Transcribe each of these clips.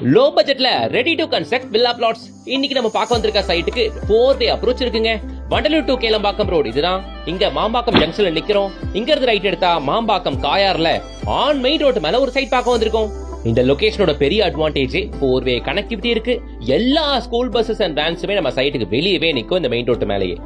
Low பட்ஜெட்ல ready to construct villa flats. இன்னைக்கு நம்ம பார்க்க வந்திருக்க சைட்டுக்கு 4-way அப்ரோச் இருக்குங்க. வண்டலூர் டு கேளம்பாக்கம் ரோடு இதுதான். இங்க மாம்பாக்கம் ஜங்ஷன்ல நிக்கிறோம். இங்க இருந்து ரைட் எடுத்தா மாம்பாக்கம் காயார்ல ஆன் மெயின் ரோட் மேல ஒரு சைட் பார்க்க வந்திருக்கோம். இந்த லொகேஷனோட பெரிய அட்வான்டேஜ் 4-way கனெக்டிவிட்டி இருக்கு. எல்லா ஸ்கூல் பஸ்ஸஸ் அண்ட் வேன்ஸுமே நம்ம சைட்டுக்கு வெளியவே நிக்கும் இந்த மெயின் ரோட் மேலேயே.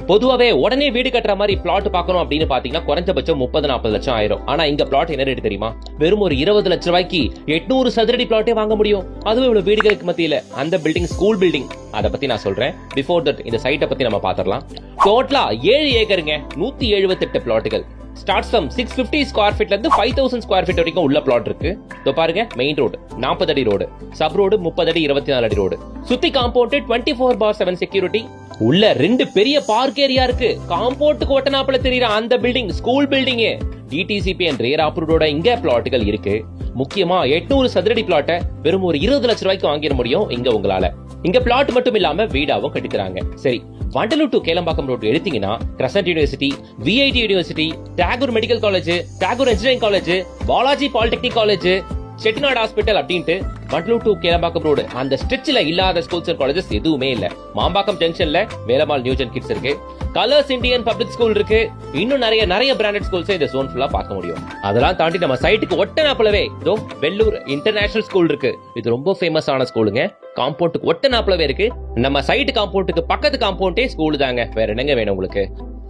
பொதுவாவே உடனே வீடு கட்டுற மாதிரி பிளாட் பார்க்கணும் அப்படின்னு பாத்தீங்கன்னா குறைஞ்சபட்சம் 30-40 லட்சம் ஆயிரும். ஆனா இங்க பிளாட் என்ன ரேட் தெரியுமா? வெறும் ஒரு 20 லட்சம் ரூபாய்க்கு 800 சதுரடி பிளாட்டே வாங்க முடியும். அதுவும் இவ்வளவு வீடுகளுக்கு மத்தியில. அந்த பில்டிங் ஸ்கூல் பில்டிங், அதை பத்தி நான் சொல்றேன். பிஃபோர் தட் இந்த சைட்டை பத்தி நம்ம பாத்திரலாம். டோட்டலா 7 ஏக்கருங்க, 178 பிளாட்டுகள். ஸ்டார்ட்ஸ் ஃப்ரம் 650 ஸ்கொயர் ஃபீட்ல இருந்து 5000 ஸ்கொயர் ஃபீட் வரைக்கும் உள்ள பிளாட் இருக்கு. இதோ பாருங்க, மெயின் ரோடு 40 அடி ரோடு, சப் ரோடு 30 அடி 24 அடி ரோடு, சுத்தி காம்பவுண்ட் 24/7 செக்யூரிட்டி. உள்ள 2 பெரிய பார்க் ஏரியா இருக்கு. காம்பவுண்டுக்கு ஒட்டனாப்புல தெரியுற அந்த building school building. DTCP and ரேர் அப்ரூவ்டோட இங்க பிளாட்டுகள் இருக்கு. முக்கியமா 800 சதுரடி பிளாட்டை வெறும் ஒரு 20 லட்சம் ரூபாய்க்கு வாங்கிட முடியும் இங்க உங்களால. இங்க பிளாட் மட்டும் இல்லாம வீடாவும் கட்டித்தராங்க. சரி, வண்டலூர் டு கேளம்பாக்கம் ரோடு எடுத்தீங்கன்னா crescent university, VIT university, Tagore medical college, Tagore engineering college, Balaji polytechnic college, Chettinad hospital அப்படின்ட்டு வண்டலூர் டு கேளம்பாக்கம் ரோடு அந்த ஸ்ட்ரெச்ல இல்லாத ஸ்கூல்ஸ் அண்ட் காலேஜஸ் எதுவுமே இல்ல. மாம்பாக்கம் ஜங்ஷன்ல வேலம்மாள் நியூஜன் கிட்ஸ் இருக்கு, கலர்ஸ் இந்தியன் பப்ளிக் ஸ்கூல் இருக்கு, இன்னும் நிறைய பிராண்டட் ஸ்கூல்ஸ் இந்த ஜோன் ஃபுல்லா பார்க்க முடியும். அதெல்லாம் தாண்டி நம்ம சைட்டுக்கு ஒட்டனாப்புலவே இதோ வெள்ளூர் இன்டர்நேஷனல் ஸ்கூல் இருக்கு. இது ரொம்ப ஃபேமஸ் ஆன ஸ்கூலுங்க. காம்பவுண்டுக்கு ஒட்டனாப்புலவே இருக்கு. நம்ம சைட்டு காம்பவுண்டுக்கு பக்கத்து காம்பவுண்டே ஸ்கூல் தாங்க. வேற என்னங்க வேணும் உங்களுக்கு?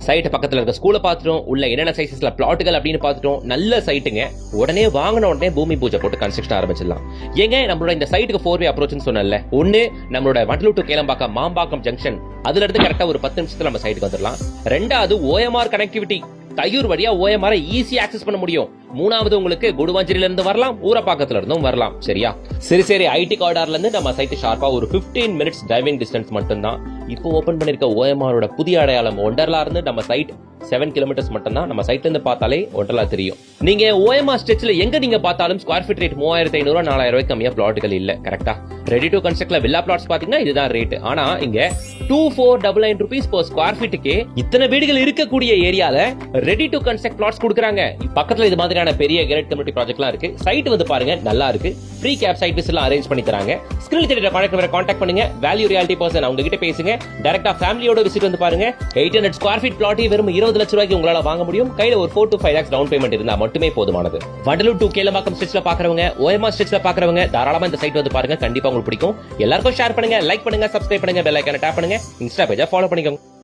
சைட் பக்கத்துல இருக்க ஸ்கூலை பார்த்துட்டோம். உள்ள என்னென்ன சைசஸ்ல பிளாட்டுகள் அப்படின்னு பார்த்துட்டோம். நல்ல சைட்டுங்க. உடனே வாங்கின உடனே பூமி பூஜை போட்டு கன்ஸ்ட்ரக்ஷன் ஆரம்பிச்சிடலாம். ஏங்க, நம்மளோட இந்த சைட்டுக்கு 4-way அப்ரோச் சொன்னல. ஒன்னு, நம்மளோட வண்டலூர் டு கேளம்பாக்கம் மாம்பாக்கம் ஜங்ஷன், அதுல இருந்து கரெக்டா ஒரு 10 நிமிஷத்துல நம்ம சைட்டுக்கு வந்துடலாம். ரெண்டாவது, OMR கனெக்டிவிட்டி. தையூர் வழியா OMR ஈஸியா ஆக்சஸ் பண்ண முடியும். மூணாவது, உங்களுக்கு குடுவாஞ்சேரியில இருந்து வரலாம், ஊரப்பாக்கத்துல இருந்தும் வரலாம். சரியா? சரி, ஐடி கார்டர்ல இருந்து நம்ம சைட் ஷார்ப்பா ஒரு 15 மினிட்ஸ் டிரைவிங் டிஸ்டன்ஸ் மட்டும் தான். இப்போ ஓபன் பண்ணிருக்க OMR புதிய அடையாளம் ஒண்டர்லா இருந்து நம்ம சைட் 7 கிலோமீட்டர்ஸ் மட்டும் தான். நம்ம சைட்ல இருந்து பார்த்தாலே ஒண்டர்லா தெரியும். நீங்க OMR ஸ்ட்ரெச்ல எங்க நீங்க பார்த்தாலும் ஸ்கொயர் ஃபீட் ரேட் 3500 4000 ரூபாய் கம்மியா பிளாட்டுகள் இல்ல. கரெக்டா? ரெடி டு கன்ஸ்ட்ரக்ட்ல வில்லா பிளாட்ஸ் பாத்தீங்கன்னா இதுதான் ரேட். ஆனா இங்க 2499 rupees per ஸ்கொயர் ஃபீட்டுக்கு இத்தனை வீடுகள் இருக்கக்கூடிய ஏரியால ரெடி டு கன்ஸ்ட்ரக்ட் பிளாட்ஸ் கொடுக்குறாங்க. பக்கத்துல இது மாதிரியான பெரிய கேரட் கம்யூனிட்டி ப்ராஜெக்ட்லாம் இருக்கு. சைட் வந்து பாருங்க, நல்லா இருக்கு. ஃப்ரீ கேப் சைட் விசிட் எல்லாம் அரேஞ்ச் பண்ணி தராங்க. ஸ்கிரீன்ல தெரியுற கான்டாக்ட் பண்ணுங்க. வேல்யூ ரியாலிட்டி பர்சன் அவங்க கிட்ட பேசுங்க. டைரக்டா ஃபேமிலியோட விசிட் வந்து பாருங்க. 800 ஸ்கொயர் ஃபீட் பிளாட் வெறும் 20 லட்சம் ரூபாய்க்கு உங்களால வாங்க முடியும். கையில ஒரு 4 to 5 lakhs டவுன் பேமெண்ட் இருந்தா மட்டுமே போதுமானது. வண்டலூர் டு கேளம்பாக்கம் ஸ்ட்ரெச்ல பாக்குறவங்க, OMR ஸ்ட்ரெச்ல பாக்குறவங்க தாராளமா இந்த சைட் வந்து பாருங்க. கண்டிப்பா உங்களுக்கு பிடிக்கும். எல்லாருக்கும் ஷேர் பண்ணுங்க, லைக் பண்ணுங்க, சப்ஸ்கிரைப் பண்ணுங்க, பெல் ஐகானை டாப் பண்ணுங்க, இன்ஸ்டா பேஜை ஃபாலோ பண்ணிக்கோங்க.